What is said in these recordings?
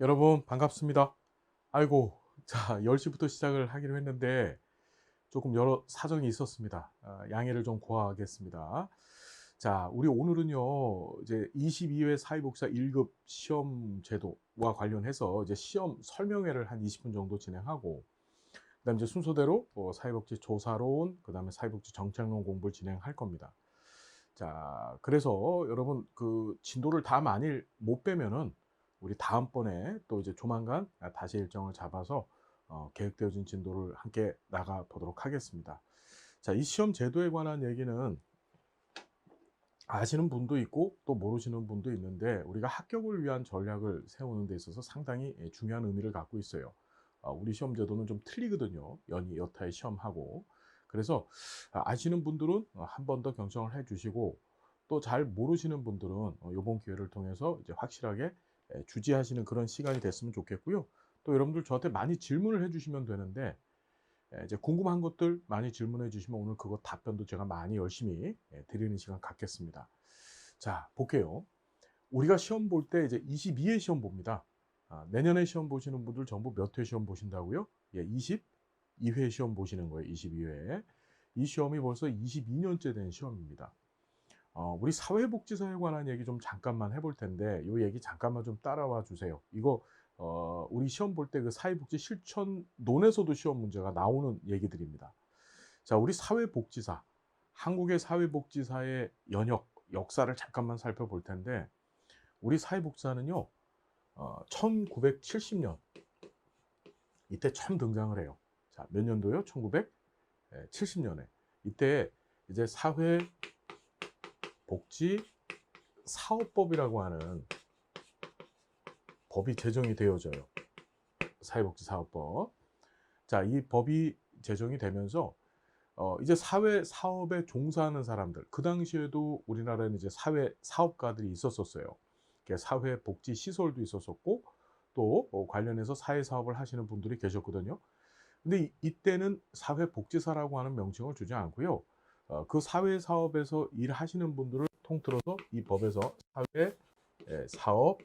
여러분 반갑습니다. 아이고, 자 10시부터 시작을 하기로 했는데 조금 여러 사정이 있었습니다. 양해를 좀 구하겠습니다. 자, 우리 오늘은요, 이제 22회 사회복지사 1급 시험 제도와 관련해서 이제 시험 설명회를 한 20분 정도 진행하고, 그다음 이제 순서대로 사회복지 조사론, 그다음에 사회복지 정책론 공부를 진행할 겁니다. 자, 그래서 여러분 그 진도를 다 많이 못 빼면은 우리 다음번에 또 이제 조만간 다시 일정을 잡아서 계획되어진 진도를 함께 나가 보도록 하겠습니다. 자, 이 시험 제도에 관한 얘기는 아시는 분도 있고 또 모르시는 분도 있는데, 우리가 합격을 위한 전략을 세우는 데 있어서 상당히 중요한 의미를 갖고 있어요. 우리 시험 제도는 좀 틀리거든요. 연이 여타의 시험하고. 그래서 아시는 분들은 한 번 더 경청을 해 주시고, 또 잘 모르시는 분들은 요번 기회를 통해서 이제 확실하게 주지하시는 그런 시간이 됐으면 좋겠고요. 또 여러분들 저한테 많이 질문을 해 주시면 되는데, 이제 궁금한 것들 많이 질문해 주시면 오늘 그거 답변도 제가 많이 열심히 드리는 시간 갖겠습니다. 자, 볼게요. 우리가 시험 볼 때 이제 22회 시험 봅니다. 내년에 시험 보시는 분들 전부 몇 회 시험 보신다고요? 예, 22회 시험 보시는 거예요. 22회. 이 시험이 벌써 22년째 된 시험입니다. 우리 사회복지사에 관한 얘기 좀 잠깐만 해볼 텐데, 이 얘기 잠깐만 좀 따라와 주세요. 이거 우리 시험 볼 때 그 사회복지 실천론에서도 시험 문제가 나오는 얘기들입니다. 자, 우리 사회복지사, 한국의 사회복지사의 연역, 역사를 잠깐만 살펴볼 텐데, 우리 사회복지사는요, 1970년 이때 처음 등장을 해요. 자, 몇 년도요? 1970년에. 이때 이제 사회복지사업법이라고 하는 법이 제정이 되어져요. 사회복지사업법. 자, 이 법이 제정이 되면서 이제 사회 사업에 종사하는 사람들, 그 당시에도 우리나라에는 이제 사회 사업가들이 있었었어요. 사회 복지 시설도 있었었고, 또 관련해서 사회 사업을 하시는 분들이 계셨거든요. 근데 이때는 사회 복지사라고 하는 명칭을 주지 않고요. 그 사회 사업에서 일하시는 분들을 통틀어서 이 법에서 사회 사업,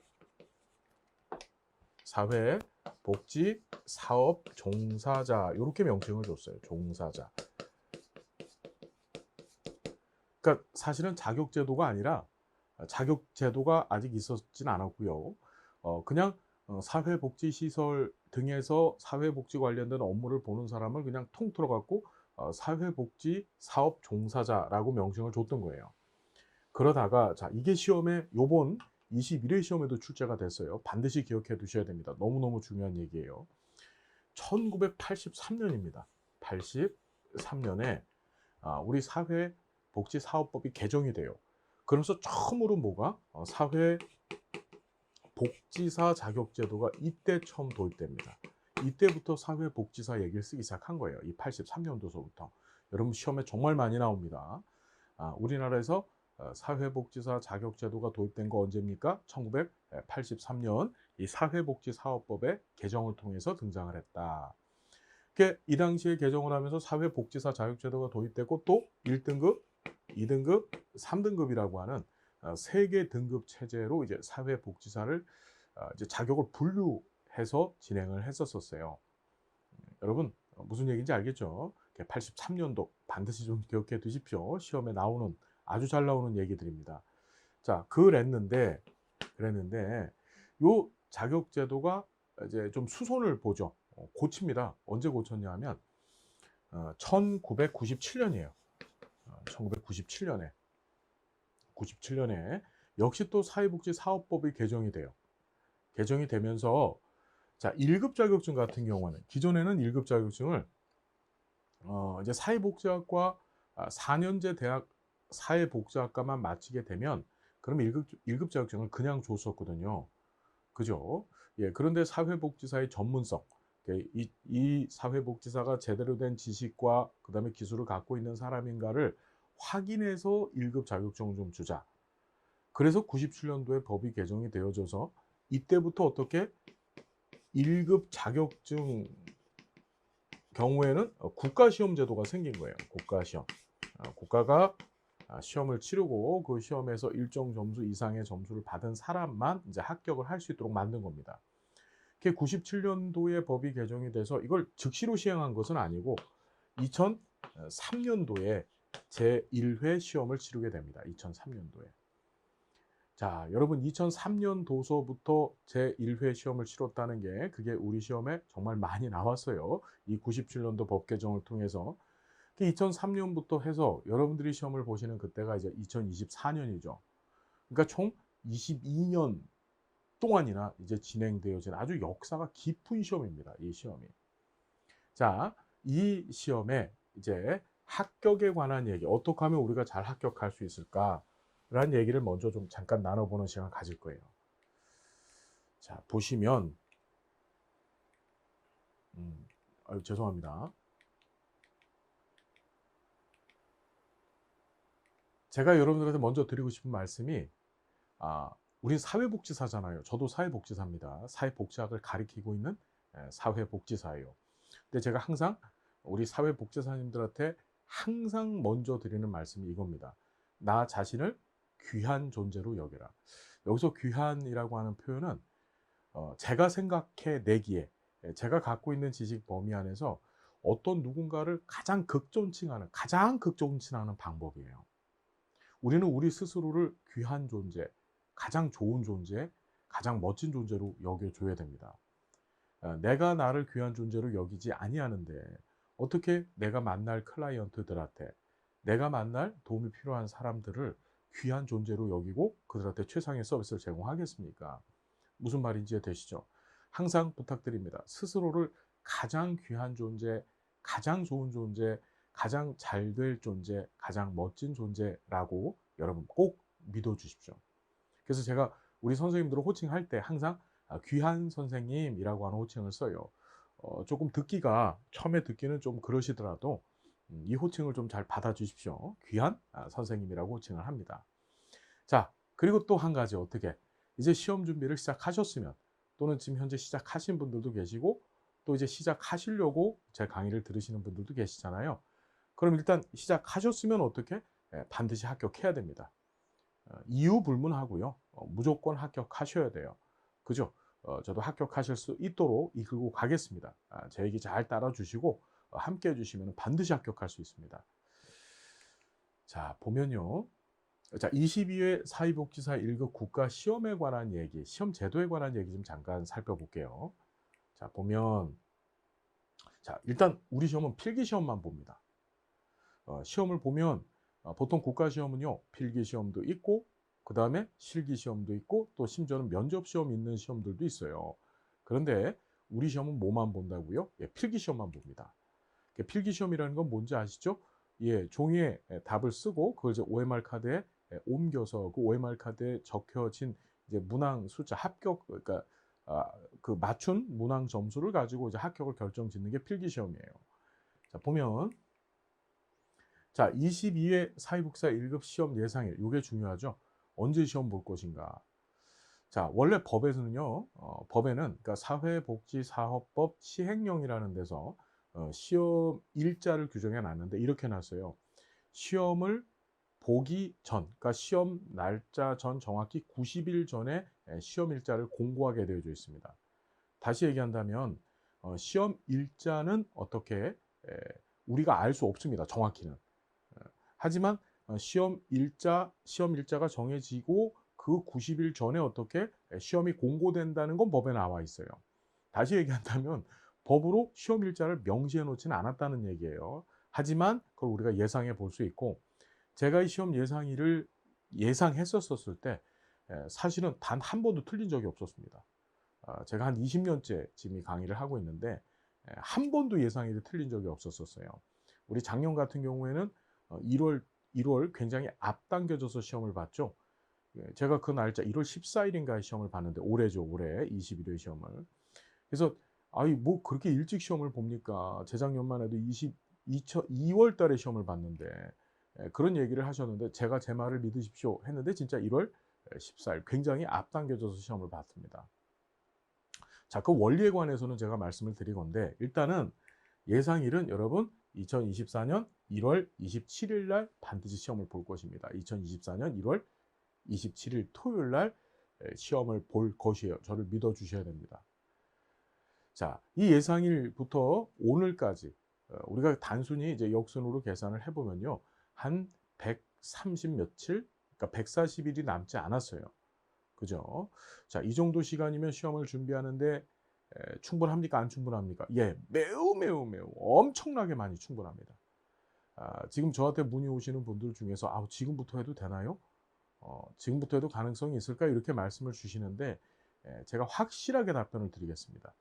사회 복지 사업 종사자, 이렇게 명칭을 줬어요. 종사자. 그러니까 사실은 자격제도가 아니라, 자격제도가 아직 있었진 않았고요. 그냥 사회복지시설 등에서 사회복지 관련된 업무를 보는 사람을 그냥 통틀어 갖고 사회복지 사업 종사자라고 명칭을 줬던 거예요. 그러다가 자, 이게 시험에 요번 21회 시험에도 출제가 됐어요. 반드시 기억해 두셔야 됩니다. 너무너무 중요한 얘기예요. 1983년입니다. 83년에 우리 사회복지사업법이 개정이 돼요. 그러면서 처음으로 뭐가 사회복지사 자격제도가 이때 처음 도입됩니다. 이때부터 사회복지사 얘기를 쓰기 시작한 거예요. 이 83년도서부터. 여러분 시험에 정말 많이 나옵니다. 우리나라에서 사회복지사 자격제도가 도입된 거 언제입니까? 1983년 이 사회복지사업법의 개정을 통해서 등장을 했다. 이 당시에 개정을 하면서 사회복지사 자격제도가 도입됐고, 또 1등급, 2등급, 3등급이라고 하는 세 개 등급 체제로 이제 사회복지사를 이제 자격을 분류해서 진행을 했었어요. 여러분 무슨 얘기인지 알겠죠? 83년도 반드시 좀 기억해 두십시오. 시험에 나오는 아주 잘 나오는 얘기들입니다. 자, 그랬는데 요 자격제도가 이제 좀 수선을 보죠. 고칩니다. 언제 고쳤냐 하면 1997년이에요. 1997년에 97년에 역시 또 사회복지사업법이 개정이 돼요. 개정이 되면서 자, 1급 자격증 같은 경우는, 기존에는 1급 자격증을 이제 사회복지학과 4년제 대학 사회복지학과만 마치게 되면 그럼 1급 자격증을 그냥 줬었거든요. 그죠? 예, 그런데 사회복지사의 전문성, 이 사회복지사가 제대로 된 지식과 그다음에 기술을 갖고 있는 사람인가를 확인해서 1급 자격증을 좀 주자. 그래서 97년도에 법이 개정이 되어져서 이때부터 어떻게 1급 자격증 경우에는 국가시험 제도가 생긴 거예요. 국가시험. 국가가 시험을 치르고 그 시험에서 일정 점수 이상의 점수를 받은 사람만 이제 합격을 할 수 있도록 만든 겁니다. 그게 97년도에 법이 개정이 돼서 이걸 즉시로 시행한 것은 아니고 2003년도에 제1회 시험을 치르게 됩니다. 2003년도에. 자, 여러분 2003년도서부터 제1회 시험을 치렀다는 게 그게 우리 시험에 정말 많이 나왔어요. 이 97년도 법 개정을 통해서. 2003년부터 해서 여러분들이 시험을 보시는 그때가 이제 2024년이죠. 그러니까 총 22년 동안이나 이제 진행되어진 아주 역사가 깊은 시험입니다. 이 시험이. 자, 이 시험에 이제 합격에 관한 얘기, 어떻게 하면 우리가 잘 합격할 수 있을까라는 얘기를 먼저 좀 잠깐 나눠보는 시간 가질 거예요. 자, 보시면 죄송합니다. 제가 여러분들한테 먼저 드리고 싶은 말씀이 우리 사회복지사잖아요. 저도 사회복지사입니다. 사회복지학을 가리키고 있는 사회복지사예요. 근데 제가 항상 우리 사회복지사님들한테 항상 먼저 드리는 말씀이 이겁니다. 나 자신을 귀한 존재로 여겨라. 여기서 귀한이라고 하는 표현은 제가 생각해 내기에 제가 갖고 있는 지식 범위 안에서 어떤 누군가를 가장 극존칭하는 방법이에요. 우리는 우리 스스로를 귀한 존재, 가장 좋은 존재, 가장 멋진 존재로 여겨줘야 됩니다. 내가 나를 귀한 존재로 여기지 아니하는데 어떻게 내가 만날 클라이언트들한테, 내가 만날 도움이 필요한 사람들을 귀한 존재로 여기고 그들한테 최상의 서비스를 제공하겠습니까? 무슨 말인지 되시죠? 항상 부탁드립니다. 스스로를 가장 귀한 존재, 가장 좋은 존재, 가장 잘 될 존재, 가장 멋진 존재라고 여러분 꼭 믿어주십시오. 그래서 제가 우리 선생님들을 호칭할 때 항상 귀한 선생님이라고 하는 호칭을 써요. 조금 처음에 듣기는 좀 그러시더라도 이 호칭을 좀 잘 받아주십시오. 귀한 선생님이라고 호칭을 합니다. 자, 그리고 또 한 가지 어떻게 이제 시험 준비를 시작하셨으면 또는 지금 현재 시작하신 분들도 계시고 또 이제 시작하시려고 제 강의를 들으시는 분들도 계시잖아요. 그럼 일단 시작하셨으면 어떻게? 반드시 합격해야 됩니다. 이유 불문하고요. 무조건 합격하셔야 돼요. 그죠? 저도 합격하실 수 있도록 이끌고 가겠습니다. 제 얘기 잘 따라주시고 함께 해주시면 반드시 합격할 수 있습니다. 자, 보면요. 자, 22회 사회복지사 1급 국가시험에 관한 얘기, 시험 제도에 관한 얘기 좀 잠깐 살펴볼게요. 자, 보면 자, 일단 우리 시험은 필기시험만 봅니다. 시험을 보면 보통 국가시험은요. 필기시험도 있고 그 다음에 실기시험도 있고 또 심지어는 면접시험 있는 시험들도 있어요. 그런데 우리 시험은 뭐만 본다고요? 예, 필기시험만 봅니다. 필기시험이라는 건 뭔지 아시죠? 예, 종이에 답을 쓰고 그걸 이제 OMR 카드에 옮겨서 그 OMR 카드에 적혀진 이제 문항 숫자 합격 그러니까 그 맞춘 문항 점수를 가지고 이제 합격을 결정짓는 게 필기시험이에요. 자, 보면 자, 22회 사회복지사 1급 시험 예상일. 이게 중요하죠. 언제 시험 볼 것인가. 자, 원래 법에서는요. 법에는 그러니까 사회복지사업법 시행령이라는 데서 시험 일자를 규정해 놨는데 이렇게 놨어요. 시험을 보기 전, 그러니까 시험 날짜 전 정확히 90일 전에 시험 일자를 공고하게 되어져 있습니다. 다시 얘기한다면 시험 일자는 어떻게 우리가 알 수 없습니다. 정확히는. 하지만 시험 일자가 정해지고 그 90일 전에 어떻게 시험이 공고된다는 건 법에 나와 있어요. 다시 얘기한다면 법으로 시험 일자를 명시해 놓지는 않았다는 얘기예요. 하지만 그걸 우리가 예상해 볼 수 있고 제가 이 시험 예상일을 예상했었을 때 사실은 단 한 번도 틀린 적이 없었습니다. 제가 한 20년째 지금 이 강의를 하고 있는데 한 번도 예상일이 틀린 적이 없었어요. 우리 작년 같은 경우에는 1월 굉장히 앞당겨져서 시험을 봤죠. 제가 그 날짜 1월 14일인가에 시험을 봤는데 올해죠. 올해 21회 시험을. 그래서 뭐 그렇게 일찍 시험을 봅니까? 재작년만 해도 2월 달에 시험을 봤는데 그런 얘기를 하셨는데 제가 제 말을 믿으십시오 했는데 진짜 1월 14일 굉장히 앞당겨져서 시험을 봤습니다. 자, 그 원리에 관해서는 제가 말씀을 드릴 건데 일단은 예상일은 여러분 2024년 1월 27일 날 반드시 시험을 볼 것입니다. 2024년 1월 27일 토요일 날 시험을 볼 것이에요. 저를 믿어 주셔야 됩니다. 자, 이 예상일부터 오늘까지 우리가 단순히 이제 역순으로 계산을 해 보면요. 한 130 며칠, 그러니까 140 일이 남지 않았어요. 그죠? 자, 이 정도 시간이면 시험을 준비하는데 충분합니까? 안 충분합니까? 예. 매우, 매우, 매우 엄청나게 많이 충분합니다. 지금 저한테 문의 오시는 분들 중에서 "아 지금부터 해도 되나요? 지금부터 해도 가능성이 있을까요?" 이렇게 말씀을 주시는데 제가 확실하게 답변을 드리겠습니다.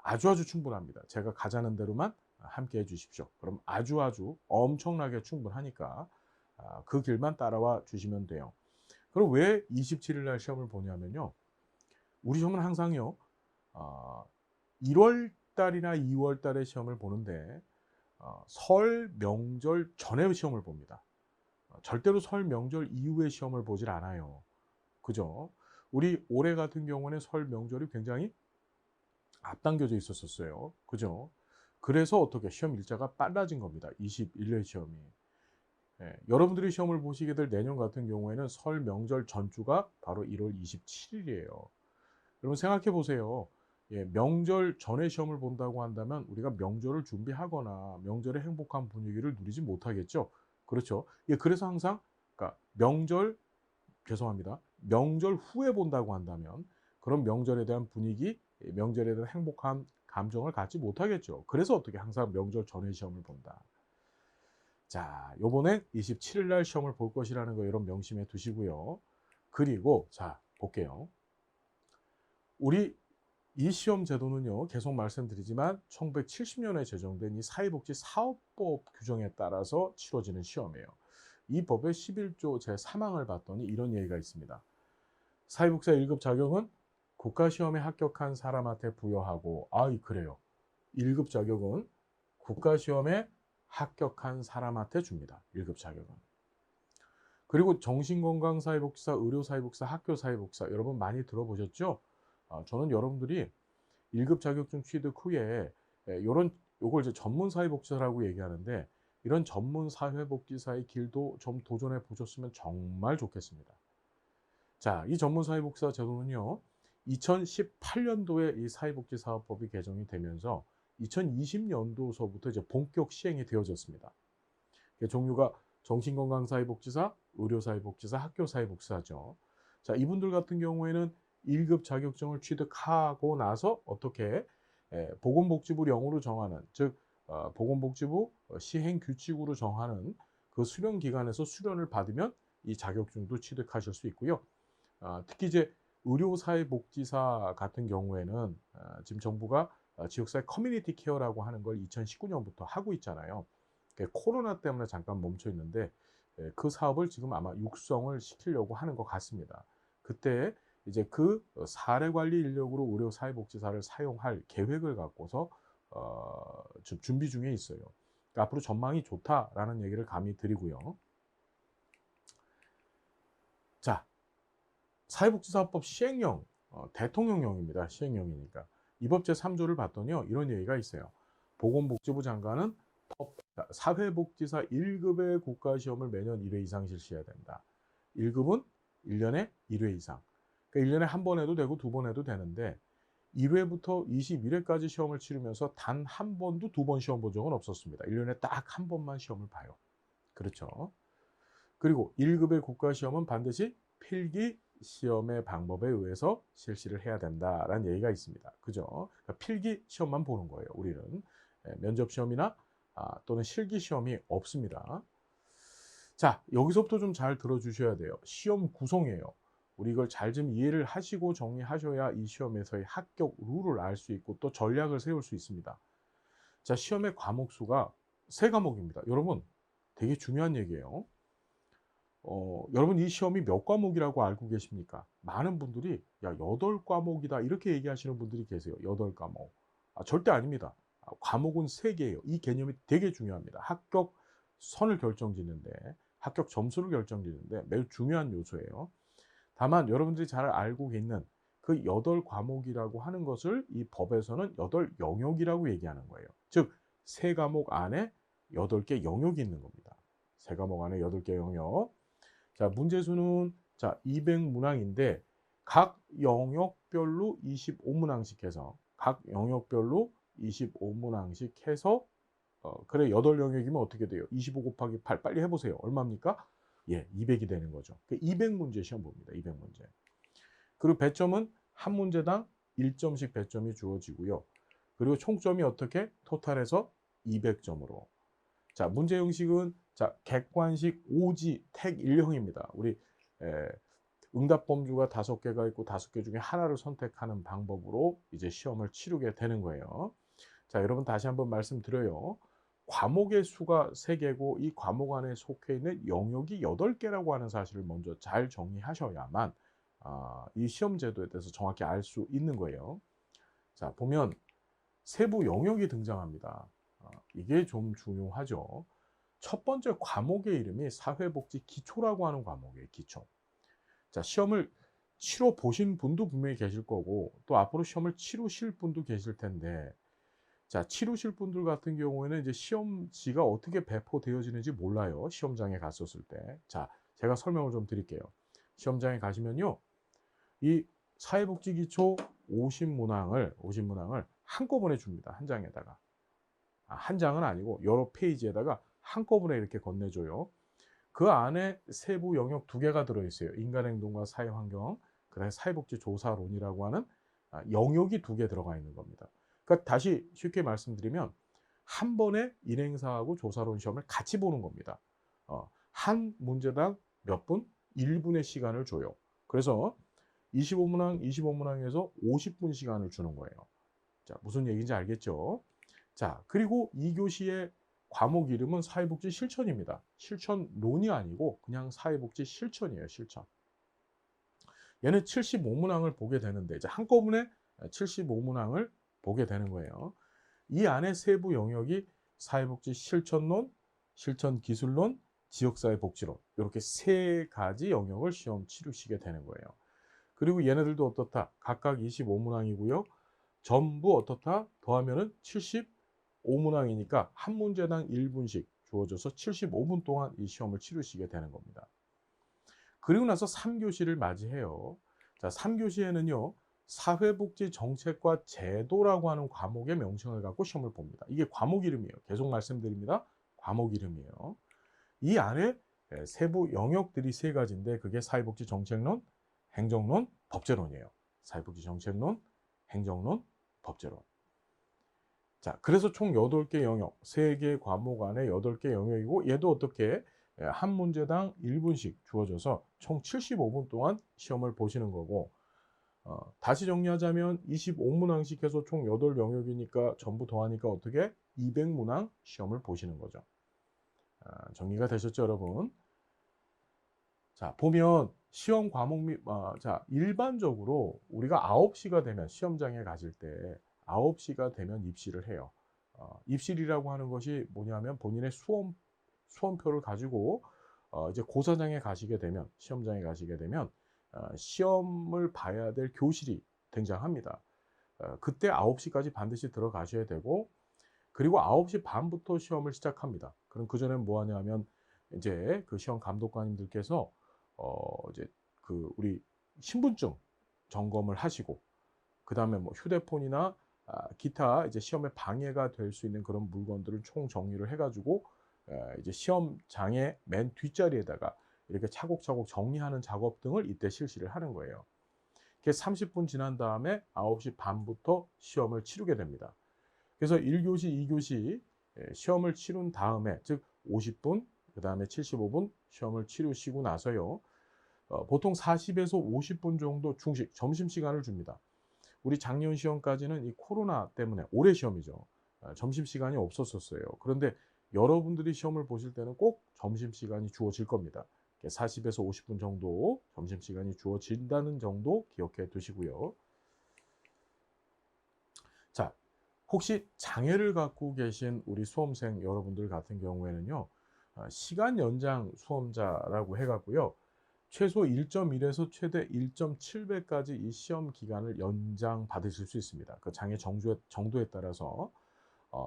아주 아주 충분합니다. 제가 가자는 대로만 함께 해 주십시오. 그럼 아주 아주 엄청나게 충분하니까 그 길만 따라와 주시면 돼요. 그럼 왜 27일 날 시험을 보냐면요. 우리 시험은 항상요. 어 1월 달이나 2월 달에 시험을 보는데 설 명절 전에 시험을 봅니다. 절대로 설 명절 이후에 시험을 보질 않아요. 그죠? 우리 올해 같은 경우는 설 명절이 굉장히 앞당겨져 있었었어요. 그죠? 그래서 어떻게 시험 일자가 빨라진 겁니다. 21회 시험이. 예, 여러분들이 시험을 보시게 될 내년 같은 경우에는 설 명절 전주가 바로 1월 27 일이에요. 여러분 생각해 보세요. 예, 명절 전에 시험을 본다고 한다면 우리가 명절을 준비하거나 명절의 행복한 분위기를 누리지 못하겠죠. 그렇죠. 예, 그래서 항상 그러니까 명절 죄송합니다. 명절 후에 본다고 한다면 그런 명절에 대한 분위기, 예, 명절에 대한 행복한 감정을 갖지 못하겠죠. 그래서 어떻게 항상 명절 전에 시험을 본다. 자, 요번에 27일 날 시험을 볼 것이라는 거 여러분 명심해 두시고요. 그리고 자, 볼게요. 우리 이 시험 제도는요. 계속 말씀드리지만 1970년에 제정된 이 사회복지사업법 규정에 따라서 치러지는 시험이에요. 이 법의 11조 제3항을 봤더니 이런 얘기가 있습니다. 사회복지사 1급 자격은 국가시험에 합격한 사람한테 부여하고 그래요. 1급 자격은 국가시험에 합격한 사람한테 줍니다. 1급 자격은. 그리고 정신건강사회복지사, 의료사회복지사, 학교사회복지사 여러분 많이 들어보셨죠? 저는 여러분들이 1급 자격증 취득 후에 요런 요걸 이제 전문 사회복지사라고 얘기하는데 이런 전문 사회복지사의 길도 좀 도전해 보셨으면 정말 좋겠습니다. 자, 이 전문 사회복지사 제도는요. 2018년도에 이 사회복지사업법이 개정이 되면서 2020년도서부터 이제 본격 시행이 되어졌습니다. 종류가 정신건강사회복지사, 의료사회복지사, 학교사회복지사죠. 자, 이분들 같은 경우에는 1급 자격증을 취득하고 나서 어떻게 보건복지부령으로 정하는 즉 보건복지부 시행 규칙으로 정하는 그 수련 기관에서 수련을 받으면 이 자격증도 취득하실 수 있고요. 특히 이제 의료사회복지사 같은 경우에는 지금 정부가 지역사회 커뮤니티 케어라고 하는 걸 2019년부터 하고 있잖아요. 코로나 때문에 잠깐 멈춰 있는데 그 사업을 지금 아마 육성을 시키려고 하는 것 같습니다. 그때 이제 그 사례 관리 인력으로 의료 사회복지사를 사용할 계획을 갖고서 지금 준비 중에 있어요. 그러니까 앞으로 전망이 좋다라는 얘기를 감히 드리고요. 자, 사회복지사업법 시행령 대통령령입니다. 시행령이니까 이 법 제3조를 봤더니요 이런 얘기가 있어요. 보건복지부 장관은 사회복지사 1급의 국가시험을 매년 1회 이상 실시해야 된다. 1급은 1년에 1회 이상. 그러니까 1년에 한 번 해도 되고 두 번 해도 되는데 1회부터 21회까지 시험을 치르면서 단 한 번도 두 번 시험 본 적은 없었습니다. 1년에 딱 한 번만 시험을 봐요. 그렇죠. 그리고 1급의 국가시험은 반드시 필기 시험의 방법에 의해서 실시를 해야 된다라는 얘기가 있습니다. 그죠? 그러니까 필기 시험만 보는 거예요. 우리는 면접 시험이나 또는 실기 시험이 없습니다. 자, 여기서부터 좀 잘 들어주셔야 돼요. 시험 구성이에요. 우리 이걸 잘 좀 이해를 하시고 정리하셔야 이 시험에서의 합격 룰을 알 수 있고 또 전략을 세울 수 있습니다. 자, 시험의 과목 수가 3과목입니다. 여러분, 되게 중요한 얘기예요. 여러분 이 시험이 몇 과목이라고 알고 계십니까? 많은 분들이 야 8과목이다 이렇게 얘기하시는 분들이 계세요. 8과목. 절대 아닙니다. 과목은 3개예요. 이 개념이 되게 중요합니다. 합격 선을 결정짓는데 합격 점수를 결정짓는데 매우 중요한 요소예요. 다만 여러분들이 잘 알고 있는 그 8과목이라고 하는 것을 이 법에서는 8영역이라고 얘기하는 거예요. 즉 3과목 안에 8개 영역이 있는 겁니다. 3과목 안에 8개 영역. 자, 문제수는 자, 200문항인데 각 영역별로 25문항씩 해서 각 영역별로 25문항씩 해서 그래 8영역이면 어떻게 돼요? 25 곱하기 8 빨리 해 보세요. 얼마입니까? 예, 200이 되는 거죠. 200문제 시험 봅니다. 200문제. 그리고 배점은 한 문제당 1점씩 배점이 주어지고요. 그리고 총점이 어떻게? 토탈해서 200점으로. 자, 문제 형식은 자, 객관식 오지 택 1형입니다. 우리 응답 범주가 5개가 있고 5개 중에 하나를 선택하는 방법으로 이제 시험을 치르게 되는 거예요. 자, 여러분 다시 한번 말씀드려요. 과목의 수가 3개고 이 과목 안에 속해 있는 영역이 8개라고 하는 사실을 먼저 잘 정리하셔야만 이 시험 제도에 대해서 정확히 알 수 있는 거예요. 자, 보면 세부 영역이 등장합니다. 이게 좀 중요하죠. 첫 번째 과목의 이름이 사회복지 기초라고 하는 과목이에요. 기초. 자, 시험을 치러 보신 분도 분명히 계실 거고 또 앞으로 시험을 치르실 분도 계실 텐데 자, 치르실 분들 같은 경우에는 이제 시험지가 어떻게 배포되어지는지 몰라요. 시험장에 갔었을 때. 자, 제가 설명을 좀 드릴게요. 시험장에 가시면요. 이 사회복지기초 50문항을 한꺼번에 줍니다. 한 장에다가. 한 장은 아니고 여러 페이지에다가 한꺼번에 이렇게 건네줘요. 그 안에 세부 영역 2개가 들어있어요. 인간행동과 사회환경, 그다음에 사회복지조사론이라고 하는 영역이 2개 들어가 있는 겁니다. 그러니까 다시 쉽게 말씀드리면 한 번에 인행사하고 조사론 시험을 같이 보는 겁니다. 한 문제당 몇 분? 1분의 시간을 줘요. 그래서 25문항에서 50분 시간을 주는 거예요. 자, 무슨 얘기인지 알겠죠? 자, 그리고 2교시의 과목 이름은 사회복지 실천입니다. 실천론이 아니고 그냥 사회복지 실천이에요. 실천. 얘는 75문항을 보게 되는데 이제 한꺼번에 75문항을 보게 되는 거예요. 이 안에 세부 영역이 사회복지 실천론, 실천기술론, 지역사회복지론 이렇게 3가지 영역을 시험 치르시게 되는 거예요. 그리고 얘네들도 어떻다? 각각 25문항이고요. 전부 어떻다? 더하면은 75문항이니까 한 문제당 1분씩 주어져서 75분 동안 이 시험을 치르시게 되는 겁니다. 그리고 나서 3교시를 맞이해요. 자, 3교시에는요. 사회복지 정책과 제도라고 하는 과목의 명칭을 갖고 시험을 봅니다. 이게 과목 이름이에요. 계속 말씀드립니다. 과목 이름이에요. 이 안에 세부 영역들이 3가지인데 그게 사회복지 정책론, 행정론, 법제론이에요. 사회복지 정책론, 행정론, 법제론. 자, 그래서 총 8개 영역, 3개 과목 안에 8개 영역이고 얘도 어떻게 한 문제당 1분씩 주어져서 총 75분 동안 시험을 보시는 거고 다시 정리하자면 25문항씩 해서 총 8영역이니까 전부 더하니까 어떻게 200문항 시험을 보시는 거죠. 정리가 되셨죠, 여러분? 자, 보면 시험 과목 자, 일반적으로 우리가 9시가 되면 시험장에 가실 때 9시가 되면 입시를 해요. 입실이라고 하는 것이 뭐냐면 본인의 수험표를 가지고 이제 고사장에 가시게 되면 시험장에 가시게 되면 시험을 봐야 될 교실이 등장합니다. 그때 9시까지 반드시 들어가셔야 되고 그리고 9시 반부터 시험을 시작합니다. 그럼 그전엔 뭐 하냐면 이제 그 시험 감독관님들께서 이제 그 우리 신분증 점검을 하시고 그다음에 뭐 휴대폰이나 기타 이제 시험에 방해가 될 수 있는 그런 물건들을 총 정리를 해가지고 이제 시험장의 맨 뒷자리에다가 이렇게 차곡차곡 정리하는 작업 등을 이때 실시를 하는 거예요. 이렇게 30분 지난 다음에 9시 반부터 시험을 치르게 됩니다. 그래서 1교시, 2교시 시험을 치른 다음에 즉 50분, 그 다음에 75분 시험을 치르시고 나서요. 보통 40에서 50분 정도 중식, 점심시간을 줍니다. 우리 작년 시험까지는 이 코로나 때문에 올해 시험이죠. 점심시간이 없었어요. 그런데 여러분들이 시험을 보실 때는 꼭 점심시간이 주어질 겁니다. 40에서 50분 정도 점심시간이 주어진다는 정도 기억해 두시고요. 자, 혹시 장애를 갖고 계신 우리 수험생 여러분들 같은 경우에는요. 시간 연장 수험자라고 해갖고요. 최소 1.1에서 최대 1.7배까지 이 시험 기간을 연장 받으실 수 있습니다. 그 장애 정도에 따라서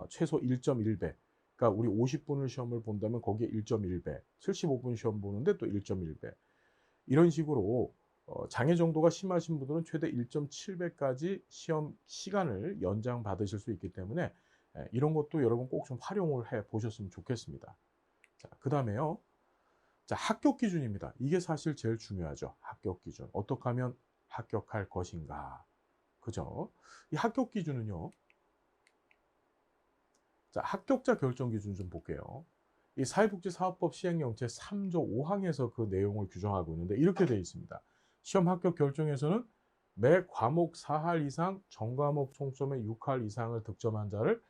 최소 1.1배. 그러니까 우리 50분을 시험을 본다면 거기에 1.1배, 75분 시험 보는데 또 1.1배. 이런 식으로 장애 정도가 심하신 분들은 최대 1.7배까지 시험 시간을 연장받으실 수 있기 때문에 이런 것도 여러분 꼭 좀 활용을 해 보셨으면 좋겠습니다. 자, 그다음에요. 자, 합격 기준입니다. 이게 사실 제일 중요하죠. 합격 기준. 어떻게 하면 합격할 것인가. 그죠? 이 합격 기준은요. 자, 합격자 결정 기준 좀 볼게요. 이 사회복지사업법 시행령 제3조 5항에서 그 내용을 규정하고 있는데 이렇게 되어 있습니다. 시험 합격 결정에서는 매 과목 4할 이상, 전과목 총점의 6할 이상을 득점한 자를,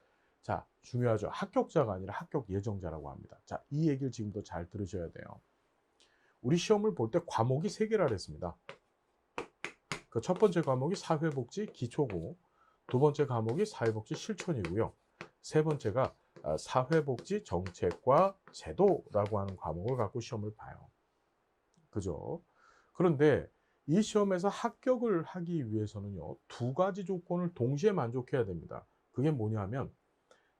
자, 중요하죠. 합격자가 아니라 합격 예정자라고 합니다. 자, 이 얘기를 지금도 잘 들으셔야 돼요. 우리 시험을 볼 때 과목이 3개라 그랬습니다. 그 첫 번째 과목이 사회복지 기초고, 두 번째 과목이 사회복지 실천이고요. 세 번째가 사회복지 정책과 제도라고 하는 과목을 갖고 시험을 봐요. 그죠? 그런데 이 시험에서 합격을 하기 위해서는요, 두 가지 조건을 동시에 만족해야 됩니다. 그게 뭐냐면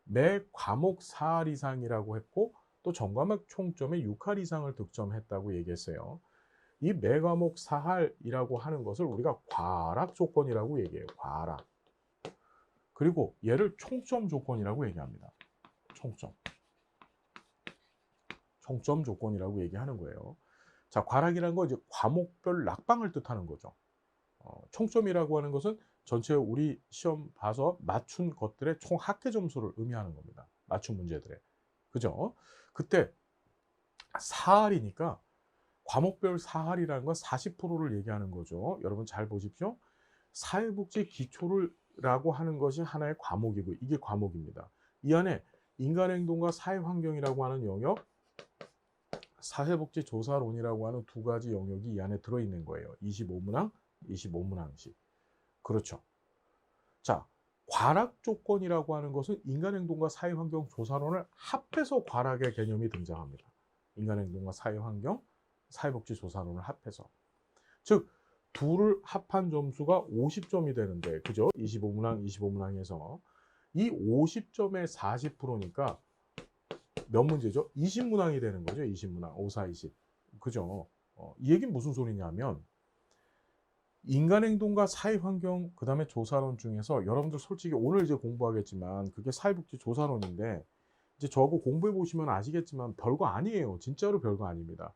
매 과목 4할 이상이라고 했고, 또 전과목 총점의 6할 이상을 득점했다고 얘기했어요. 이 매 과목 4할이라고 하는 것을 우리가 과락 조건이라고 얘기해요. 과락. 그리고 얘를 총점 조건이라고 얘기합니다. 총점. 총점 조건이라고 얘기하는 거예요. 자, 과락이라는 건 이제 과목별 낙방을 뜻하는 거죠. 총점이라고 하는 것은 전체 우리 시험 봐서 맞춘 것들의 총 합계 점수를 의미하는 겁니다. 맞춘 문제들의. 그죠? 그때 4할이니까 과목별 4할이라는 건 40%를 얘기하는 거죠. 여러분 잘 보십시오. 사회복지 기초를 라고 하는 것이 하나의 과목이고, 이게 과목입니다. 이 안에 인간행동과 사회환경이라고 하는 영역, 사회복지조사론이라고 하는 두 가지 영역이 이 안에 들어있는 거예요. 25문항, 25문항씩. 그렇죠. 자, 과락 조건이라고 하는 것은 인간행동과 사회환경 조사론을 합해서 과락의 개념이 등장합니다. 인간행동과 사회환경, 사회복지조사론을 합해서. 즉, 둘을 합한 점수가 50점이 되는데, 그죠? 25문항, 25문항에서 이 50점의 40%니까 몇 문제죠? 20문항이 되는 거죠. 20문항, 5, 4, 20. 그죠? 이 얘기는 무슨 소리냐면 인간행동과 사회환경, 그 다음에 조사론 중에서 여러분들 솔직히 오늘 이제 공부하겠지만 그게 사회복지 조사론인데, 이제 저하고 공부해 보시면 아시겠지만 별거 아니에요. 진짜로 별거 아닙니다.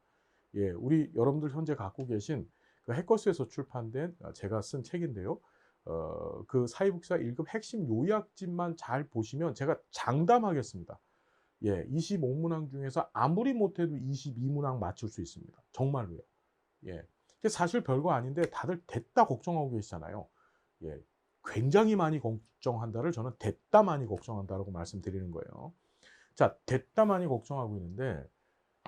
예, 우리 여러분들 현재 갖고 계신 그 해커스에서 출판된 제가 쓴 책인데요. 그 사회복지사 1급 핵심 요약집만 잘 보시면 제가 장담하겠습니다. 예, 25문항 중에서 아무리 못해도 22문항 맞출 수 있습니다. 정말로요. 예, 사실 별거 아닌데 다들 됐다 걱정하고 계시잖아요. 예, 굉장히 많이 걱정한다를 저는 됐다 많이 걱정한다라고 말씀드리는 거예요. 자, 됐다 많이 걱정하고 있는데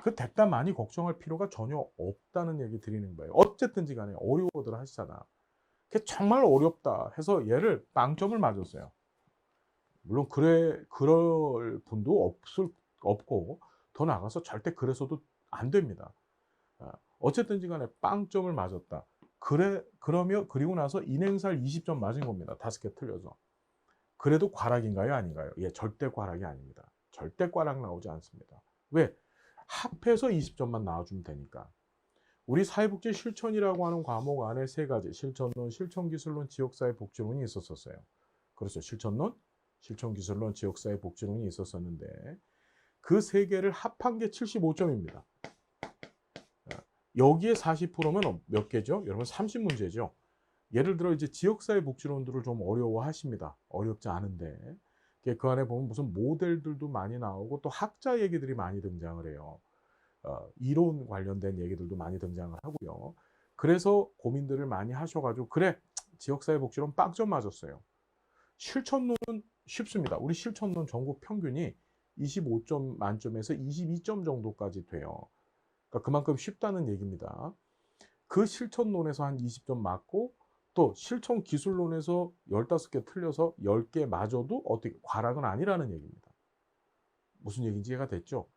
그 됐다 많이 걱정할 필요가 전혀 없다는 얘기 드리는 거예요. 어쨌든지 간에 어려워들 하시잖아. 그게 정말 어렵다 해서 얘를 빵점을 맞았어요. 물론 그럴 분도 없고, 더 나아가서 절대 그래서도 안 됩니다. 어쨌든지 간에 빵점을 맞았다. 그리고 나서 인행살 20점 맞은 겁니다. 5개 틀려서. 그래도 과락인가요? 아닌가요? 예, 절대 과락이 아닙니다. 절대 과락 나오지 않습니다. 왜? 합해서 20점만 나와주면 되니까. 우리 사회복지 실천이라고 하는 과목 안에 세 가지, 실천론, 실천기술론, 지역사회 복지론이 있었어요. 그렇죠. 실천론, 실천기술론, 지역사회 복지론이 있었었는데 그 세 개를 합한 게 75점입니다. 여기에 40%면 몇 개죠? 여러분 30문제죠. 예를 들어 이제 지역사회 복지론들을 좀 어려워하십니다. 어렵지 않은데 그 안에 보면 무슨 모델들도 많이 나오고 또 학자 얘기들이 많이 등장을 해요. 이론 관련된 얘기들도 많이 등장을 하고요. 그래서 고민들을 많이 하셔가지고 그래 지역사회 복지론 빵점 맞았어요. 실천론은 쉽습니다. 우리 실천론 전국 평균이 25점 만점에서 22점 정도까지 돼요. 그러니까 그만큼 쉽다는 얘기입니다. 그 실천론에서 한 20점 맞고 또 실천 기술론에서 15개 틀려서 10개 맞아도 어떻게 과락은 아니라는 얘기입니다. 무슨 얘기인지 이해가 됐죠?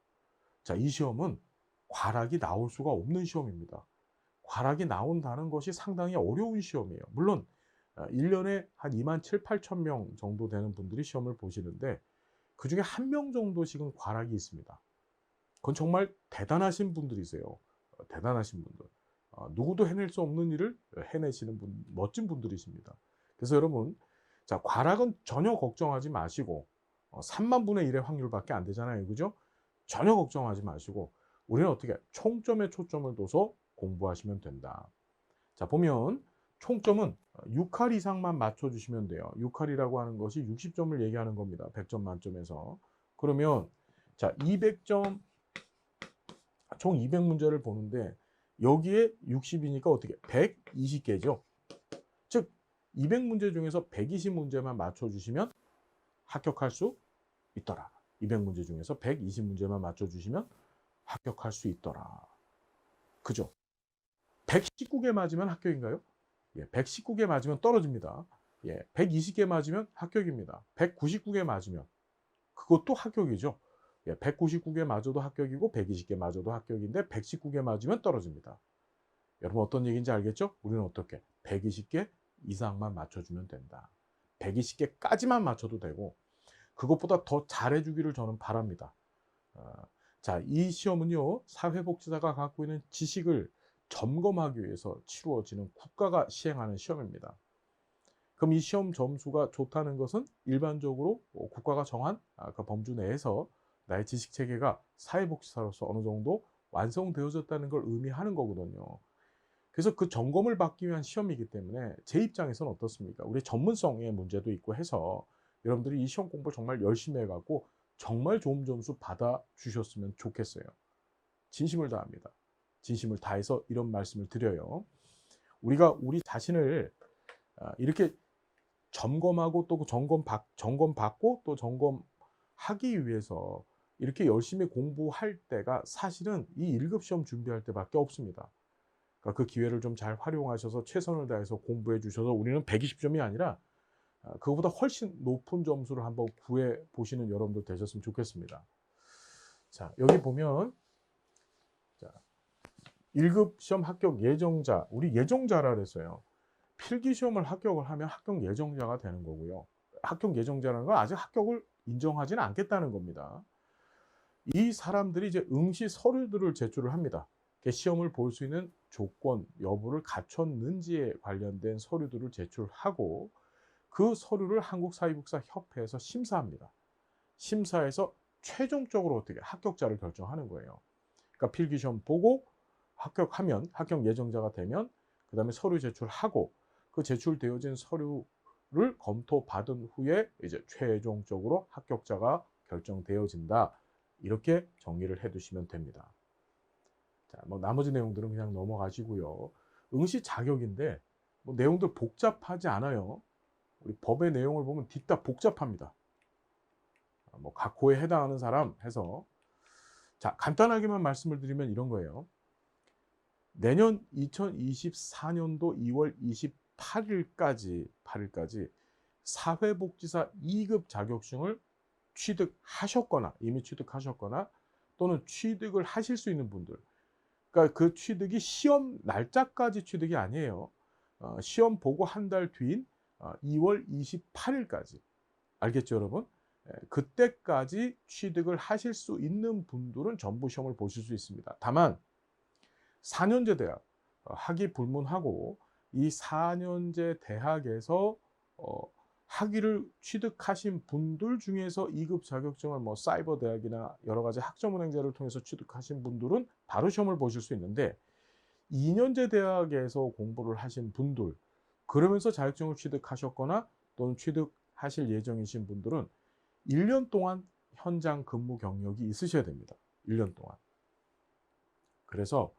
자, 이 시험은 과락이 나올 수가 없는 시험입니다. 과락이 나온다는 것이 상당히 어려운 시험이에요. 물론 1년에 한 2만 7, 8천 명 정도 되는 분들이 시험을 보시는데 그중에 1명 정도씩은 과락이 있습니다. 그건 정말 대단하신 분들이세요. 대단하신 분들. 누구도 해낼 수 없는 일을 해내시는 분, 멋진 분들이십니다. 그래서 여러분, 자, 과락은 전혀 걱정하지 마시고 3만 분의 1의 확률밖에 안 되잖아요. 그죠? 전혀 걱정하지 마시고 우리는 어떻게 총점에 초점을 둬서 공부하시면 된다. 자, 보면 총점은 6할 이상만 맞춰주시면 돼요. 6할이라고 하는 것이 60점을 얘기하는 겁니다. 100점 만점에서. 그러면 자, 200점, 총 200문제를 보는데 여기에 60이니까 어떻게 120개죠. 즉 200문제 중에서 120문제만 맞춰주시면 합격할 수 있더라. 200문제 중에서 120문제만 맞춰주시면 합격할 수 있더라. 그죠? 119개 맞으면 합격인가요? 예, 119개 맞으면 떨어집니다. 예, 120개 맞으면 합격입니다. 199개 맞으면 그것도 합격이죠. 예, 199개 맞아도 합격이고 120개 맞아도 합격인데 119개 맞으면 떨어집니다. 여러분 어떤 얘기인지 알겠죠? 우리는 어떻게 120개 이상만 맞춰주면 된다. 120개까지만 맞춰도 되고 그것보다 더 잘해주기를 저는 바랍니다. 자, 이 시험은요, 사회복지사가 갖고 있는 지식을 점검하기 위해서 치루어지는 국가가 시행하는 시험입니다. 그럼 이 시험 점수가 좋다는 것은 일반적으로 국가가 정한 그 범주 내에서 나의 지식 체계가 사회복지사로서 어느 정도 완성되어졌다는 걸 의미하는 거거든요. 그래서 그 점검을 받기 위한 시험이기 때문에 제 입장에서는 어떻습니까? 우리 전문성의 문제도 있고 해서 여러분들이 이 시험 공부를 정말 열심히 해갖고 정말 좋은 점수 받아주셨으면 좋겠어요. 진심을 다합니다. 진심을 다해서 이런 말씀을 드려요. 우리가 우리 자신을 이렇게 점검하고 또 점검받고 또 점검하기 위해서 이렇게 열심히 공부할 때가 사실은 이 1급 시험 준비할 때밖에 없습니다. 그러니까 그 기회를 좀 잘 활용하셔서 최선을 다해서 공부해 주셔서 우리는 120점이 아니라 그거보다 훨씬 높은 점수를 한번 구해 보시는 여러분들 되셨으면 좋겠습니다. 자, 여기 보면 자, 1급 시험 합격 예정자, 우리 예정자라 그랬어요. 필기 시험을 합격을 하면 합격 예정자가 되는 거고요. 합격 예정자라는 건 아직 합격을 인정하지는 않겠다는 겁니다. 이 사람들이 이제 응시 서류들을 제출을 합니다. 시험을 볼 수 있는 조건 여부를 갖췄는지에 관련된 서류들을 제출하고 그 서류를 한국사회복지사협회에서 심사합니다. 심사해서 최종적으로 어떻게 합격자를 결정하는 거예요. 그러니까 필기시험 보고 합격하면 합격 예정자가 되면 그 다음에 서류 제출하고 그 제출되어진 서류를 검토받은 후에 이제 최종적으로 합격자가 결정되어진다. 이렇게 정리를 해두시면 됩니다. 자, 뭐 나머지 내용들은 그냥 넘어가시고요. 응시 자격인데 뭐 내용들 복잡하지 않아요. 우리 법의 내용을 보면 뒤따 복잡합니다. 뭐 각 호에 해당하는 사람 해서 자, 간단하게만 말씀을 드리면 이런 거예요. 내년 2024년도 2월 28일까지 사회복지사 2급 자격증을 취득하셨거나 이미 취득하셨거나 또는 취득을 하실 수 있는 분들, 그러니까 그 취득이 시험 날짜까지 취득이 아니에요. 시험 보고 한 달 뒤인 2월 28일까지 알겠죠, 여러분? 그때까지 취득을 하실 수 있는 분들은 전부 시험을 보실 수 있습니다. 다만 4년제 대학 학위 불문하고 이 4년제 대학에서 학위를 취득하신 분들 중에서 2급 자격증을 뭐 사이버 대학이나 여러 가지 학점은행제를 통해서 취득하신 분들은 바로 시험을 보실 수 있는데 2년제 대학에서 공부를 하신 분들 그러면서 자격증을 취득하셨거나 또는 취득하실 예정이신 분들은 1년 동안 현장 근무 경력이 있으셔야 됩니다. 1년 동안. 그래서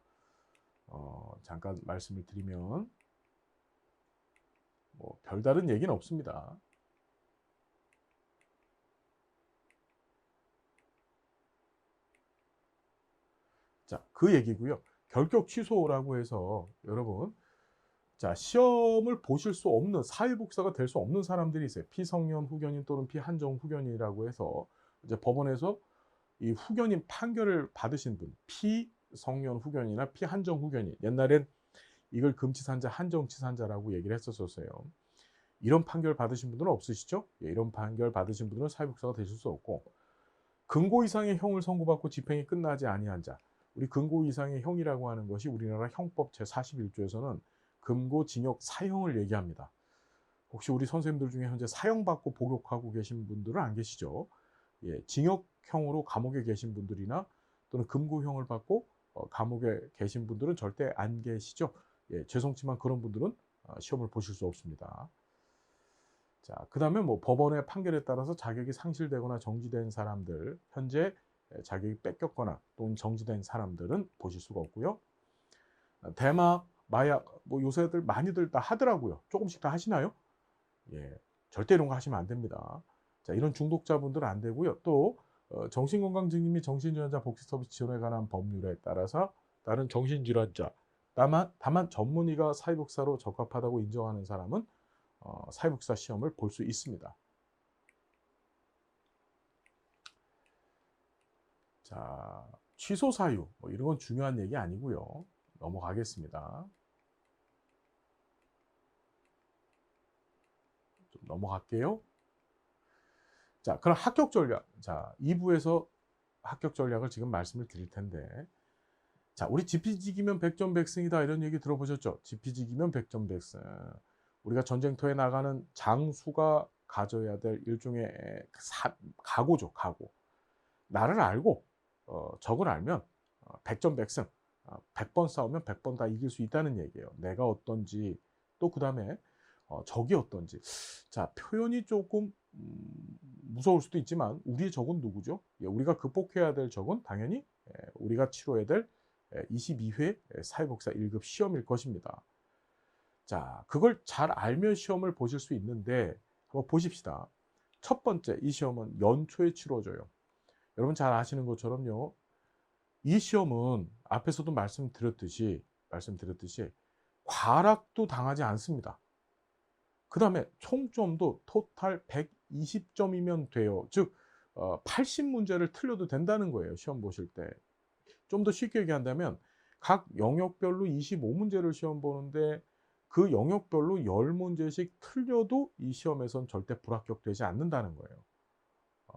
잠깐 말씀을 드리면 뭐 별다른 얘기는 없습니다. 자, 그 얘기고요. 결격 취소라고 해서 여러분 자, 시험을 보실 수 없는 사회복지사가 될 수 없는 사람들이 있어요. 피성년 후견인 또는 피한정 후견이라고 해서 이제 법원에서 이 후견인 판결을 받으신 분, 피성년 후견이나 피한정 후견인. 옛날엔 이걸 금치산자, 한정치산자라고 얘기를 했었어요. 이런 판결 받으신 분들은 없으시죠? 예, 이런 판결 받으신 분들은 사회복지사가 되실 수 없고, 금고 이상의 형을 선고받고 집행이 끝나지 아니한 자, 우리 금고 이상의 형이라고 하는 것이 우리나라 형법 제41조에서는 금고, 징역, 사형을 얘기합니다. 혹시 우리 선생님들 중에 현재 사형받고 복역하고 계신 분들은 안 계시죠? 예, 징역형으로 감옥에 계신 분들이나 또는 금고형을 받고 감옥에 계신 분들은 절대 안 계시죠? 예, 죄송지만 그런 분들은 시험을 보실 수 없습니다. 자, 그다음에 뭐 법원의 판결에 따라서 자격이 상실되거나 정지된 사람들, 현재 자격이 뺏겼거나 또는 정지된 사람들은 보실 수가 없고요. 대마, 마약, 뭐 요새들 많이들 다 하더라고요. 조금씩 다 하시나요? 예, 절대 이런 거 하시면 안 됩니다. 자, 이런 중독자분들은 안 되고요. 또 정신건강증진 및 정신질환자 복지서비스 지원에 관한 법률에 따라서 다른 정신질환자, 다만 전문의가 사회복사로 적합하다고 인정하는 사람은 사회복사 시험을 볼 수 있습니다. 자, 취소 사유, 뭐 이런 건 중요한 얘기 아니고요. 넘어가겠습니다. 좀 넘어갈게요. 자, 그럼 합격 전략. 자, 2부에서 합격 전략을 지금 말씀을 드릴 텐데, 자, 우리 지피지기면 백전백승이다 이런 얘기 들어보셨죠? 지피지기면 백전백승. 우리가 전쟁터에 나가는 장수가 가져야 될 일종의 각오죠, 각오. 나를 알고 적을 알면 백전백승. 100번 싸우면 100번 다 이길 수 있다는 얘기예요. 내가 어떤지, 또 그 다음에 적이 어떤지. 자, 표현이 조금 무서울 수도 있지만 우리의 적은 누구죠? 예, 우리가 극복해야 될 적은 당연히 우리가 치러야 될 22회 사회복사 1급 시험일 것입니다. 자, 그걸 잘 알면 시험을 보실 수 있는데 한번 보십시다. 첫 번째, 이 시험은 연초에 치러져요. 여러분 잘 아시는 것처럼요. 이 시험은 앞에서도 말씀드렸듯이 과락도 당하지 않습니다. 그 다음에 총점도 토탈 120점이면 돼요. 즉 80문제를 틀려도 된다는 거예요. 시험 보실 때. 좀 더 쉽게 얘기한다면 각 영역별로 25문제를 시험 보는데 그 영역별로 10문제씩 틀려도 이 시험에선 절대 불합격되지 않는다는 거예요.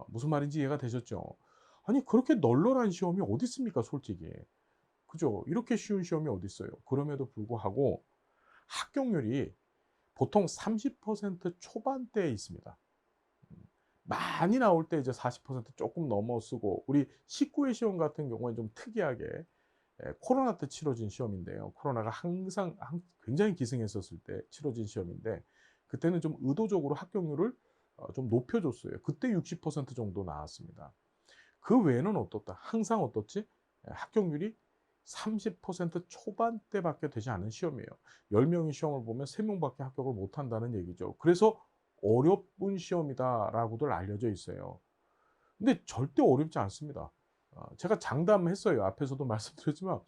무슨 말인지 이해가 되셨죠? 아니 그렇게 널널한 시험이 어디 있습니까 솔직히. 그죠? 이렇게 쉬운 시험이 어디 있어요. 그럼에도 불구하고 합격률이 보통 30% 초반대에 있습니다. 많이 나올 때 이제 40% 조금 넘어서고, 우리 19회 시험 같은 경우는 좀 특이하게 코로나 때 치러진 시험인데요. 코로나가 항상 굉장히 기승했었을 때 치러진 시험인데, 그때는 좀 의도적으로 합격률을 좀 높여줬어요. 그때 60% 정도 나왔습니다. 그 외에는 어떻다? 항상 어떻지? 합격률이 30% 초반대밖에 되지 않은 시험이에요. 10명이 시험을 보면 3명밖에 합격을 못한다는 얘기죠. 그래서 어려운 시험이다라고들 알려져 있어요. 근데 절대 어렵지 않습니다. 제가 장담했어요. 앞에서도 말씀드렸지만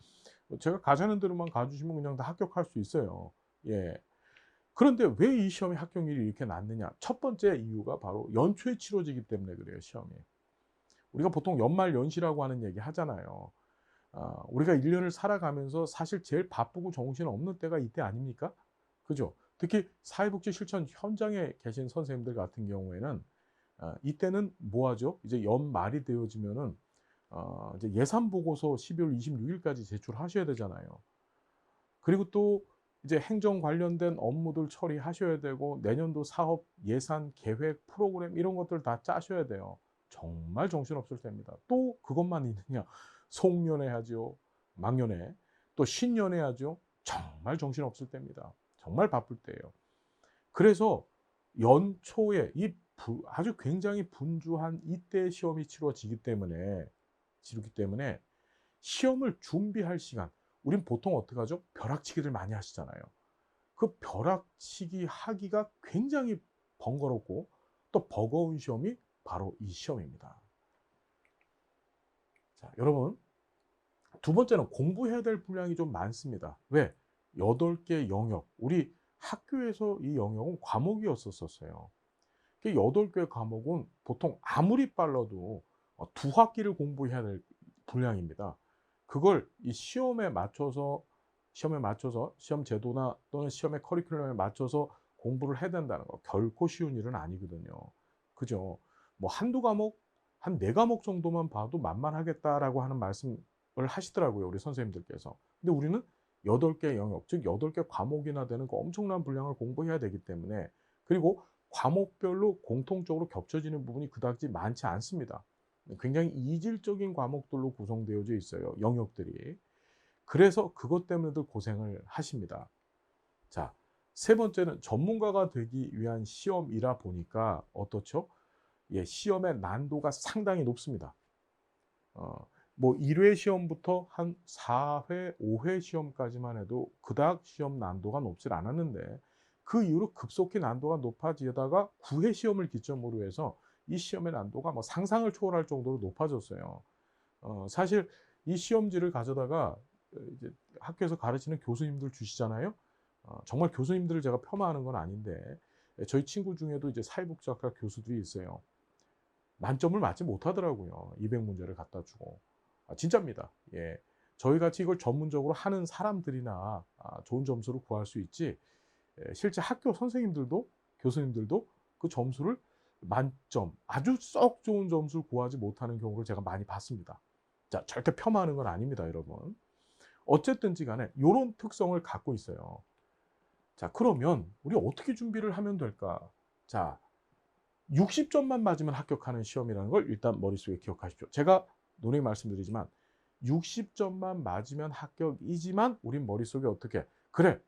제가 가자는 대로만 가주시면 그냥 다 합격할 수 있어요. 예. 그런데 왜 이 시험의 합격률이 이렇게 낮느냐? 첫 번째 이유가 바로 연초에 치러지기 때문에 그래요, 시험이. 우리가 보통 연말 연시라고 하는 얘기 하잖아요. 우리가 1년을 살아가면서 사실 제일 바쁘고 정신없는 때가 이때 아닙니까? 그죠? 특히 사회복지 실천 현장에 계신 선생님들 같은 경우에는 이때는 뭐 하죠? 이제 연말이 되어지면은 이제 예산 보고서 12월 26일까지 제출하셔야 되잖아요. 그리고 또 이제 행정 관련된 업무들 처리하셔야 되고 내년도 사업 예산 계획 프로그램 이런 것들 다 짜셔야 돼요. 정말 정신없을 때입니다. 또 그것만 있느냐? 송년회 하죠. 막년회. 또 신년회 하죠. 정말 정신없을 때입니다. 정말 바쁠 때예요. 그래서 연초에 아주 굉장히 분주한 이때 시험이 치르기 때문에 시험을 준비할 시간, 우린 보통 어떻게 하죠? 벼락치기를 많이 하시잖아요. 그 벼락치기 하기가 굉장히 번거롭고 또 버거운 시험이 바로 이 시험입니다. 자, 여러분, 두 번째는 공부해야 될 분량이 좀 많습니다. 왜? 8개 영역. 우리 학교에서 이 영역은 과목이었었어요. 8개 과목은 보통 아무리 빨라도 2학기를 공부해야 될 분량입니다. 그걸 이 시험 제도나 또는 시험의 커리큘럼에 맞춰서 공부를 해야 된다는 거 결코 쉬운 일은 아니거든요. 그죠? 뭐 한두 과목, 한 4과목 정도만 봐도 만만하겠다라고 하는 말씀 하시더라고요, 우리 선생님들께서. 근데 우리는 8개 영역, 즉 8개 과목이나 되는 그 엄청난 분량을 공부해야 되기 때문에, 그리고 과목별로 공통적으로 겹쳐지는 부분이 그다지 많지 않습니다. 굉장히 이질적인 과목들로 구성되어져 있어요, 영역들이. 그래서 그것 때문에도 고생을 하십니다. 자, 세 번째는 전문가가 되기 위한 시험이라 보니까 어떻죠? 예, 시험의 난도가 상당히 높습니다. 뭐 1회 시험부터 한 4 회, 5회 시험까지만 해도 그닥 시험 난도가 높질 않았는데, 그 이후로 급속히 난도가 높아지다가 9회 시험을 기점으로 해서 이 시험의 난도가 뭐 상상을 초월할 정도로 높아졌어요. 사실 이 시험지를 가져다가 이제 학교에서 가르치는 교수님들 주시잖아요. 정말 교수님들을 제가 폄하하는 건 아닌데, 저희 친구 중에도 이제 사회복지학과 교수들이 있어요. 만점을 맞지 못하더라고요, 200 문제를 갖다 주고. 진짜입니다. 예. 저희 같이 이걸 전문적으로 하는 사람들이나 좋은 점수를 구할 수 있지, 실제 학교 선생님들도, 교수님들도 그 점수를 만점, 아주 썩 좋은 점수를 구하지 못하는 경우를 제가 많이 봤습니다. 자, 절대 폄하하는 건 아닙니다, 여러분. 어쨌든지 간에 요런 특성을 갖고 있어요. 자, 그러면 우리 어떻게 준비를 하면 될까? 자, 60점만 맞으면 합격하는 시험이라는 걸 일단 머릿속에 기억하십시오. 제가 누누이 말씀드리지만 60점만 맞으면 합격이지만 우린 머릿속에 어떻게, 그래,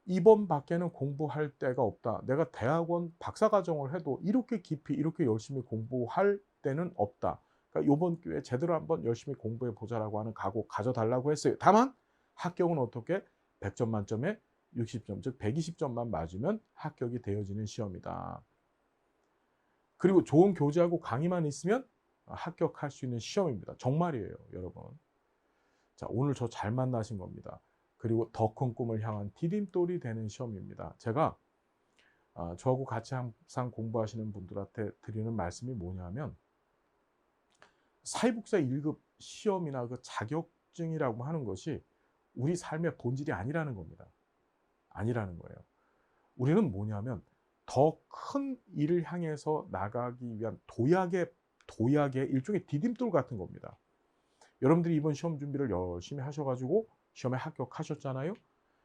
이번 밖에는 공부할 데가 없다, 내가 대학원 박사과정을 해도 이렇게 깊이 이렇게 열심히 공부할 때는 없다, 그러니까 요번 기회에 제대로 한번 열심히 공부해 보자라고 하는 각오 가져달라고 했어요. 다만 합격은 어떻게, 100점 만점에 60점, 즉 120점만 맞으면 합격이 되어지는 시험이다. 그리고 좋은 교재하고 강의만 있으면 합격할 수 있는 시험입니다. 정말이에요, 여러분. 자, 오늘 저 잘 만나신 겁니다. 그리고 더 큰 꿈을 향한 디딤돌이 되는 시험입니다. 제가 저하고 같이 항상 공부하시는 분들한테 드리는 말씀이 뭐냐면, 사회복사 1급 시험이나 그 자격증이라고 하는 것이 우리 삶의 본질이 아니라는 겁니다. 아니라는 거예요. 우리는 뭐냐면 더 큰 일을 향해서 나가기 위한 도약의 일종의 디딤돌 같은 겁니다. 여러분들이 이번 시험 준비를 열심히 하셔가지고 시험에 합격하셨잖아요.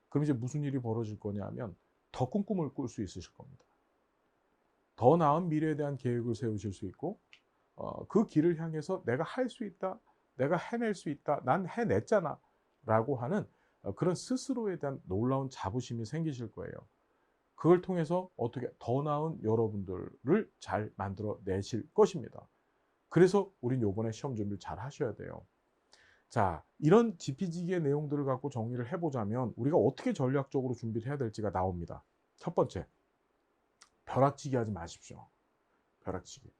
그럼 이제 무슨 일이 벌어질 거냐면 더 큰 꿈을 꿀 수 있으실 겁니다. 더 나은 미래에 대한 계획을 세우실 수 있고, 그 길을 향해서 내가 할 수 있다, 내가 해낼 수 있다, 난 해냈잖아 라고 하는 그런 스스로에 대한 놀라운 자부심이 생기실 거예요. 그걸 통해서 어떻게 더 나은 여러분들을 잘 만들어 내실 것입니다. 그래서 우린 요번에 시험 준비를 잘 하셔야 돼요. 자, 이런 지피지기의 내용들을 갖고 정리를 해보자면 우리가 어떻게 전략적으로 준비를 해야 될지가 나옵니다. 첫 번째, 벼락치기 하지 마십시오. 벼락치기.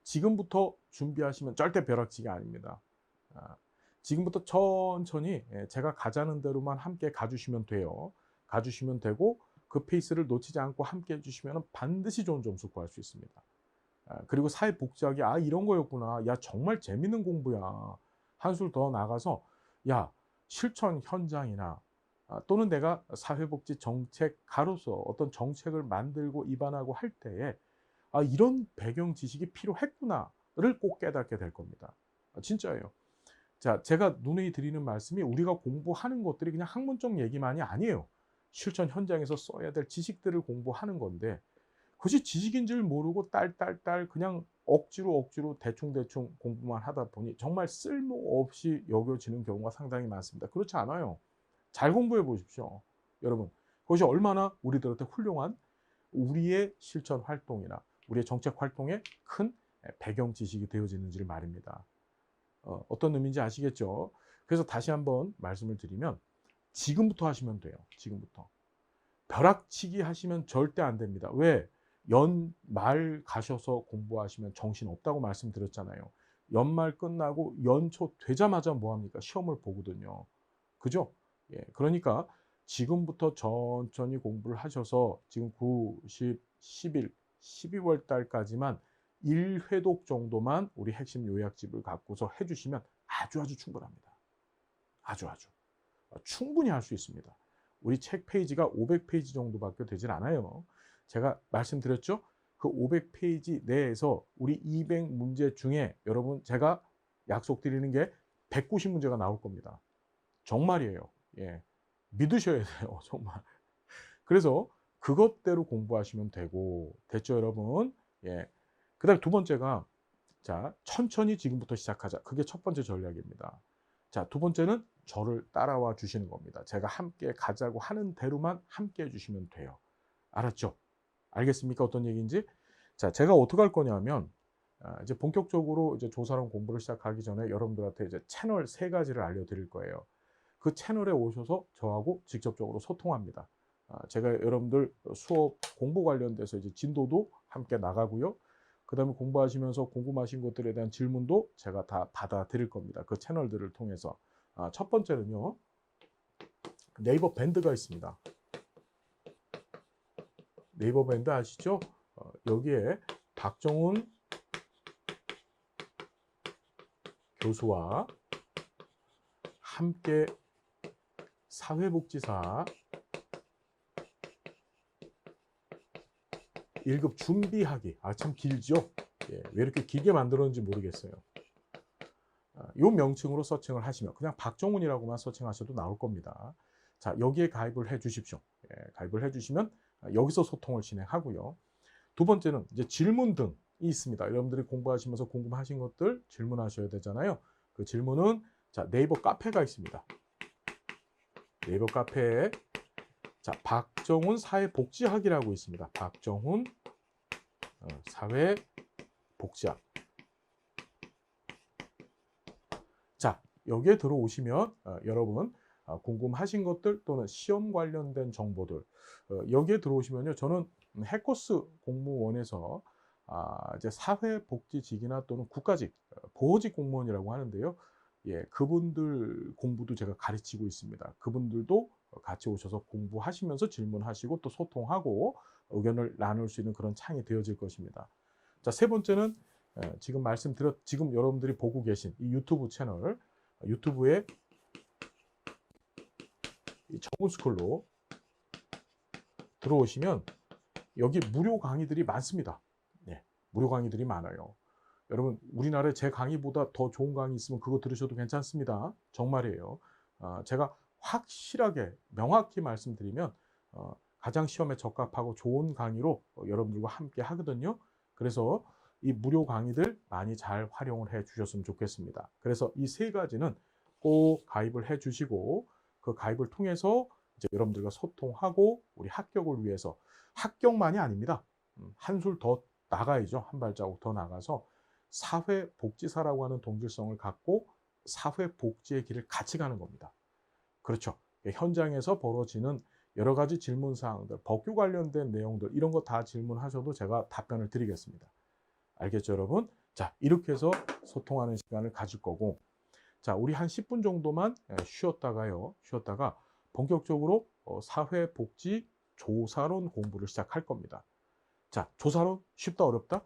지금부터 준비하시면 절대 벼락치기 아닙니다. 지금부터 천천히 제가 가자는 대로만 함께 가주시면 돼요. 가주시면 되고, 그 페이스를 놓치지 않고 함께 해주시면 반드시 좋은 점수 구할 수 있습니다. 그리고 사회복지학이 이런 거였구나, 야 정말 재밌는 공부야, 한술 더 나가서 야 실천 현장이나 또는 내가 사회복지 정책가로서 어떤 정책을 만들고 입안하고 할 때에 이런 배경 지식이 필요했구나를 꼭 깨닫게 될 겁니다. 진짜예요. 자, 제가 누누이 드리는 말씀이 우리가 공부하는 것들이 그냥 학문적 얘기만이 아니에요. 실천 현장에서 써야 될 지식들을 공부하는 건데, 그것이 지식인 줄 모르고 딸딸딸 그냥 억지로 대충 공부만 하다 보니 정말 쓸모없이 여겨지는 경우가 상당히 많습니다. 그렇지 않아요. 잘 공부해 보십시오, 여러분. 그것이 얼마나 우리들한테 훌륭한 우리의 실천 활동이나 우리의 정책 활동에 큰 배경 지식이 되어지는지를 말입니다. 어떤 의미인지 아시겠죠? 그래서 다시 한번 말씀을 드리면 지금부터 하시면 돼요. 지금부터. 벼락치기 하시면 절대 안 됩니다. 왜? 연말 가셔서 공부하시면 정신 없다고 말씀드렸잖아요. 연말 끝나고 연초 되자마자 뭐 합니까? 시험을 보거든요. 그죠? 예. 그러니까 지금부터 천천히 공부를 하셔서 지금 9, 10, 11, 12월 달까지만 1회독 정도만 우리 핵심 요약집을 갖고서 해주시면 아주 충분합니다. 아주. 충분히 할 수 있습니다. 우리 책 페이지가 500페이지 정도밖에 되질 않아요. 제가 말씀드렸죠? 그 500페이지 내에서 우리 200문제 중에 여러분 제가 약속드리는 게 190문제가 나올 겁니다. 정말이에요. 예. 믿으셔야 돼요. 정말. 그래서 그것대로 공부하시면 되고 됐죠, 여러분? 예. 그다음에 두 번째가 자, 천천히 지금부터 시작하자. 그게 첫 번째 전략입니다. 자, 두 번째는 저를 따라와 주시는 겁니다. 제가 함께 가자고 하는 대로만 함께 해 주시면 돼요. 알았죠? 알겠습니까? 어떤 얘기인지? 자, 제가 어떻게 할 거냐면 이제 본격적으로 이제 조사론 공부를 시작하기 전에 여러분들한테 이제 채널 세 가지를 알려드릴 거예요. 그 채널에 오셔서 저하고 직접적으로 소통합니다. 제가 여러분들 수업 공부 관련돼서 이제 진도도 함께 나가고요. 그다음에 공부하시면서 궁금하신 것들에 대한 질문도 제가 다 받아드릴 겁니다. 그 채널들을 통해서. 첫 번째는요. 네이버 밴드가 있습니다. 네이버 밴드 아시죠? 여기에 박정훈 교수와 함께 사회복지사 1급 준비하기. 참 길죠? 예, 왜 이렇게 길게 만들었는지 모르겠어요. 이 명칭으로 서칭을 하시면 그냥 박정훈이라고만 서칭하셔도 나올 겁니다. 자, 여기에 가입을 해 주십시오. 예, 가입을 해 주시면 여기서 소통을 진행하고요. 두 번째는 이제 질문 등이 있습니다. 여러분들이 공부하시면서 궁금하신 것들 질문하셔야 되잖아요. 그 질문은 자, 네이버 카페가 있습니다. 네이버 카페에 자, 박정훈 사회복지학이라고 있습니다. 박정훈 사회복지학. 자, 여기에 들어오시면 여러분 궁금하신 것들 또는 시험 관련된 정보들 여기에 들어오시면요. 저는 해커스 공무원에서 이제 사회복지직이나 또는 국가직, 보호직 공무원이라고 하는데요. 예, 그분들 공부도 제가 가르치고 있습니다. 그분들도 같이 오셔서 공부하시면서 질문하시고 또 소통하고 의견을 나눌 수 있는 그런 창이 되어질 것입니다. 자, 세 번째는 지금 여러분들이 보고 계신 이 유튜브 채널, 유튜브에 이 정훈스쿨로 들어오시면 여기 무료 강의들이 많습니다. 네, 무료 강의들이 많아요. 여러분, 우리나라에 제 강의보다 더 좋은 강의 있으면 그거 들으셔도 괜찮습니다. 정말이에요. 제가 확실하게 명확히 말씀드리면 가장 시험에 적합하고 좋은 강의로 여러분들과 함께 하거든요. 그래서 이 무료 강의들 많이 잘 활용을 해 주셨으면 좋겠습니다. 그래서 이 세 가지는 꼭 가입을 해 주시고 그 가입을 통해서 이제 여러분들과 소통하고 우리 합격을 위해서 합격만이 아닙니다. 한술 더 나가야죠. 한 발자국 더 나가서 사회복지사라고 하는 동질성을 갖고 사회복지의 길을 같이 가는 겁니다. 그렇죠. 현장에서 벌어지는 여러 가지 질문 사항들, 법규 관련된 내용들 이런 거 다 질문하셔도 제가 답변을 드리겠습니다. 알겠죠, 여러분? 자, 이렇게 해서 소통하는 시간을 가질 거고 자, 우리 한 10분 정도만 쉬었다가 본격적으로 사회복지 조사론 공부를 시작할 겁니다. 자, 조사론 쉽다 어렵다?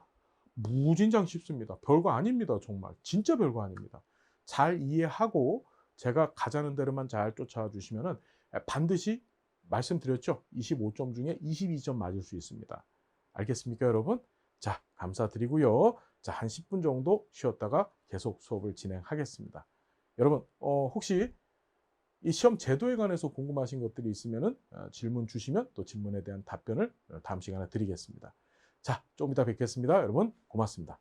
무진장 쉽습니다. 별거 아닙니다. 정말 진짜 별거 아닙니다. 잘 이해하고 제가 가자는 대로만 잘 쫓아와 주시면은 반드시 말씀드렸죠. 25점 중에 22점 맞을 수 있습니다. 알겠습니까, 여러분? 자, 감사드리고요. 자, 한 10분 정도 쉬었다가 계속 수업을 진행하겠습니다. 여러분, 혹시 이 시험 제도에 관해서 궁금하신 것들이 있으면은 질문 주시면 또 질문에 대한 답변을 다음 시간에 드리겠습니다. 자, 좀 이따 뵙겠습니다. 여러분, 고맙습니다.